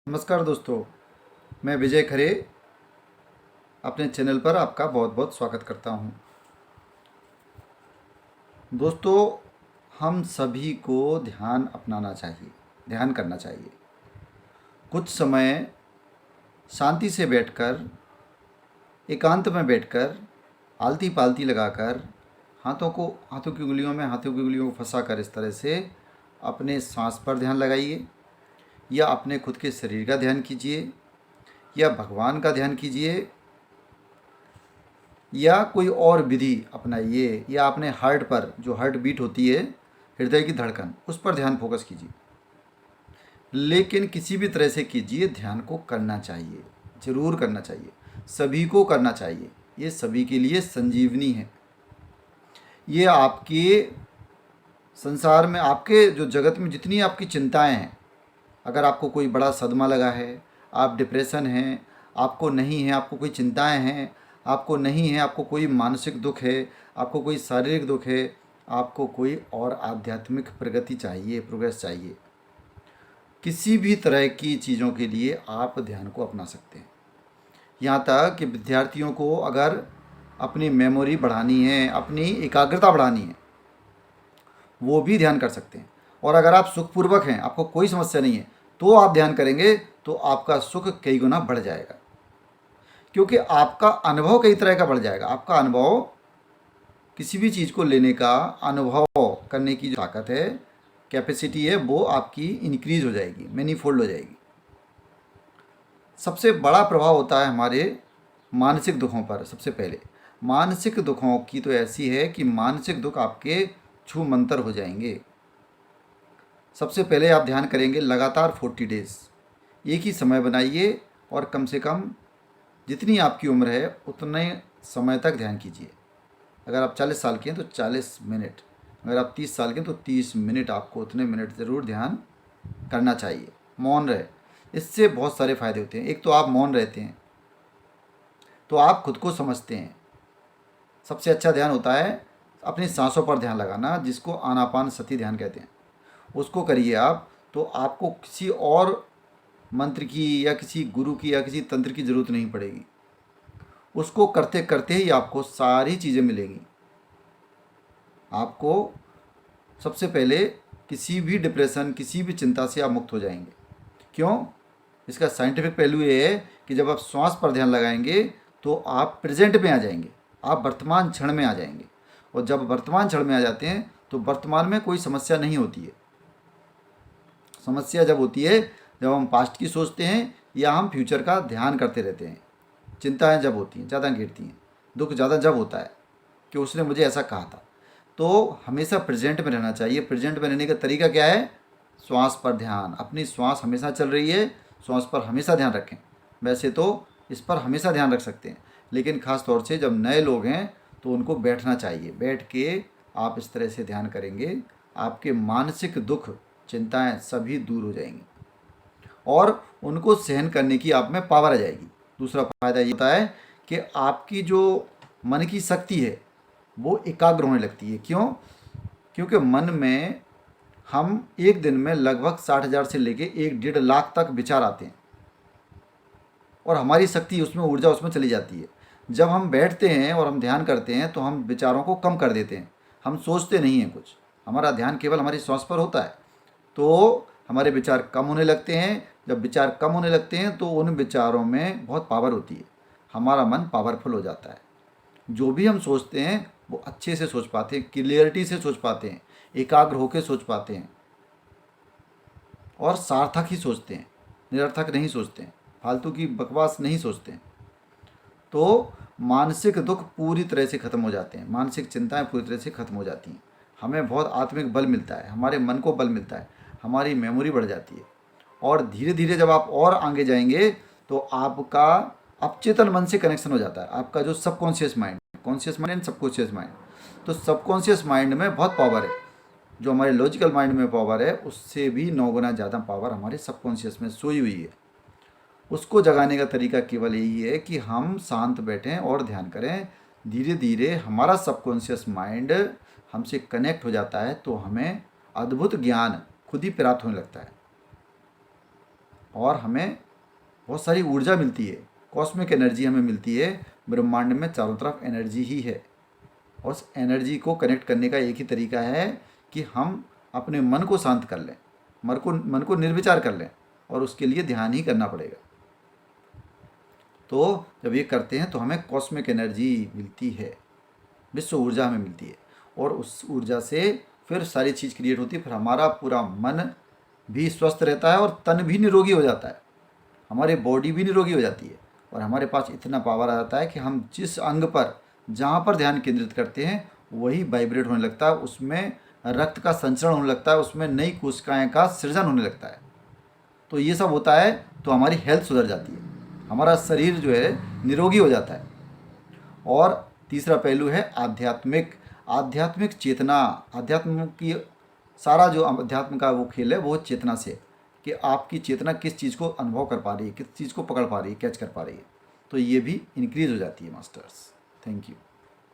नमस्कार दोस्तों, मैं विजय खरे अपने चैनल पर आपका बहुत बहुत स्वागत करता हूं। दोस्तों, हम सभी को ध्यान अपनाना चाहिए, ध्यान करना चाहिए। कुछ समय शांति से बैठकर, एकांत में बैठकर, आलती पालती लगाकर, हाथों की उंगलियों को फंसाकर इस तरह से अपने सांस पर ध्यान लगाइए, या अपने खुद के शरीर का ध्यान कीजिए, या भगवान का ध्यान कीजिए, या कोई और विधि अपनाइए, या अपने हार्ट पर, जो हार्ट बीट होती है, हृदय की धड़कन, उस पर ध्यान फोकस कीजिए। लेकिन किसी भी तरह से कीजिए, ध्यान को करना चाहिए, ज़रूर करना चाहिए, सभी को करना चाहिए। ये सभी के लिए संजीवनी है। ये आपके संसार में, आपके जो जगत में जितनी आपकी चिंताएं हैं, अगर आपको कोई बड़ा सदमा लगा है, आप डिप्रेशन हैं, आपको नहीं है, आपको कोई चिंताएं हैं, आपको नहीं है, आपको कोई मानसिक दुख है, आपको कोई शारीरिक दुख है, आपको कोई और आध्यात्मिक प्रगति चाहिए, प्रोग्रेस चाहिए, किसी भी तरह की चीज़ों के लिए आप ध्यान को अपना सकते हैं। यहाँ तक कि विद्यार्थियों को अगर अपनी मेमोरी बढ़ानी है, अपनी एकाग्रता बढ़ानी है, वो भी ध्यान कर सकते हैं। और अगर आप सुखपूर्वक हैं, आपको कोई समस्या नहीं है, तो आप ध्यान करेंगे तो आपका सुख कई गुना बढ़ जाएगा, क्योंकि आपका अनुभव कई तरह का बढ़ जाएगा। आपका अनुभव, किसी भी चीज़ को लेने का, अनुभव करने की जो ताकत है, कैपेसिटी है, वो आपकी इंक्रीज हो जाएगी, मैनीफोल्ड हो जाएगी। सबसे बड़ा प्रभाव होता है हमारे मानसिक दुखों पर। सबसे पहले मानसिक दुखों की तो ऐसी है कि मानसिक दुख आपके छू मंतर हो जाएंगे। सबसे पहले आप ध्यान करेंगे लगातार 40 डेज, एक ही समय बनाइए, और कम से कम जितनी आपकी उम्र है उतने समय तक ध्यान कीजिए। अगर आप 40 साल के हैं तो 40 मिनट, अगर आप 30 साल के हैं तो 30 मिनट, आपको उतने मिनट ज़रूर ध्यान करना चाहिए। मौन रहे, इससे बहुत सारे फ़ायदे होते हैं। एक तो आप मौन रहते हैं तो आप खुद को समझते हैं। सबसे अच्छा ध्यान होता है अपनी सांसों पर ध्यान लगाना, जिसको आनापान सती ध्यान कहते हैं। उसको करिए आप, तो आपको किसी और मंत्र की, या किसी गुरु की, या किसी तंत्र की ज़रूरत नहीं पड़ेगी। उसको करते करते ही आपको सारी चीज़ें मिलेंगी। आपको सबसे पहले किसी भी डिप्रेशन, किसी भी चिंता से आप मुक्त हो जाएंगे। क्यों? इसका साइंटिफिक पहलू ये है कि जब आप श्वास पर ध्यान लगाएंगे तो आप प्रेजेंट में आ जाएंगे, आप वर्तमान क्षण में आ जाएंगे। और जब वर्तमान क्षण में आ जाते हैं तो वर्तमान में कोई समस्या नहीं होती है। समस्या जब होती है जब हम पास्ट की सोचते हैं, या हम फ्यूचर का ध्यान करते रहते हैं। चिंताएं जब होती हैं, ज़्यादा घेरती हैं, दुख ज़्यादा जब होता है कि उसने मुझे ऐसा कहा था। तो हमेशा प्रेजेंट में रहना चाहिए। प्रेजेंट में रहने का तरीका क्या है? श्वास पर ध्यान। अपनी श्वास हमेशा चल रही है, श्वास पर हमेशा ध्यान रखें। वैसे तो इस पर हमेशा ध्यान रख सकते हैं, लेकिन ख़ास तौर से जब नए लोग हैं तो उनको बैठना चाहिए। बैठ के आप इस तरह से ध्यान करेंगे, आपके मानसिक दुख, चिंताएं सभी दूर हो जाएंगी, और उनको सहन करने की आप में पावर आ जाएगी। दूसरा फायदा ये होता है कि आपकी जो मन की शक्ति है वो एकाग्र होने लगती है। क्यों? क्योंकि मन में हम एक दिन में लगभग 60,000 से लेके 1-1.5 लाख तक विचार आते हैं, और हमारी शक्ति उसमें, ऊर्जा उसमें चली जाती है। जब हम बैठते हैं और हम ध्यान करते हैं तो हम विचारों को कम कर देते हैं, हम सोचते नहीं हैं कुछ, हमारा ध्यान केवल हमारी श्वास पर होता है। तो हमारे विचार कम होने लगते हैं। जब विचार कम होने लगते हैं तो उन विचारों में बहुत पावर होती है, हमारा मन पावरफुल हो जाता है। जो भी हम सोचते हैं वो अच्छे से सोच पाते हैं, क्लियरिटी से सोच पाते हैं, एकाग्र होकर सोच पाते हैं, और सार्थक ही सोचते हैं, निरर्थक नहीं सोचते हैं, फालतू की बकवास नहीं सोचते हैं। तो मानसिक दुख पूरी तरह से ख़त्म हो जाते हैं, मानसिक चिंताएं पूरी तरह से ख़त्म हो जाती हैं। हमें बहुत आत्मिक बल मिलता है, हमारे मन को बल मिलता है, हमारी मेमोरी बढ़ जाती है। और धीरे धीरे जब आप और आगे जाएंगे तो आपका अवचेतन मन से कनेक्शन हो जाता है। आपका जो subconscious mind, conscious mind and subconscious mind, तो सबकॉन्शियस माइंड में बहुत पावर है। जो हमारे लॉजिकल माइंड में पावर है उससे भी 9 गुना ज़्यादा पावर हमारे सबकॉन्शियस में सोई हुई है। उसको जगाने का तरीका केवल यही है कि हम शांत बैठें और ध्यान करें। धीरे धीरे हमारा सबकॉन्शियस माइंड हमसे कनेक्ट हो जाता है, तो हमें अद्भुत ज्ञान खुद ही प्राप्त होने लगता है। और हमें बहुत सारी ऊर्जा मिलती है, कॉस्मिक एनर्जी हमें मिलती है। ब्रह्मांड में चारों तरफ एनर्जी ही है, और उस एनर्जी को कनेक्ट करने का एक ही तरीका है कि हम अपने मन को शांत कर लें, मन को निर्विचार कर लें, और उसके लिए ध्यान ही करना पड़ेगा। तो जब ये करते हैं तो हमें कॉस्मिक एनर्जी मिलती है, विश्व ऊर्जा हमें मिलती है, और उस ऊर्जा से फिर सारी चीज़ क्रिएट होती है। फिर हमारा पूरा मन भी स्वस्थ रहता है और तन भी निरोगी हो जाता है, हमारी बॉडी भी निरोगी हो जाती है, और हमारे पास इतना पावर आ जाता है कि हम जिस अंग पर जहाँ पर ध्यान केंद्रित करते हैं वही वाइब्रेट होने लगता है, उसमें रक्त का संचरण होने लगता है, उसमें नई कोशिकाएं का सृजन होने लगता है। तो ये सब होता है तो हमारी हेल्थ सुधर जाती है, हमारा शरीर जो है निरोगी हो जाता है। और तीसरा पहलू है आध्यात्मिक आध्यात्मिक चेतना। आध्यात्म की सारा जो अध्यात्म का वो खेल है वो चेतना से, कि आपकी चेतना किस चीज़ को अनुभव कर पा रही है, किस चीज़ को पकड़ पा रही है, कैच कर पा रही है। तो ये भी इंक्रीज हो जाती है मास्टर्स। Thank you.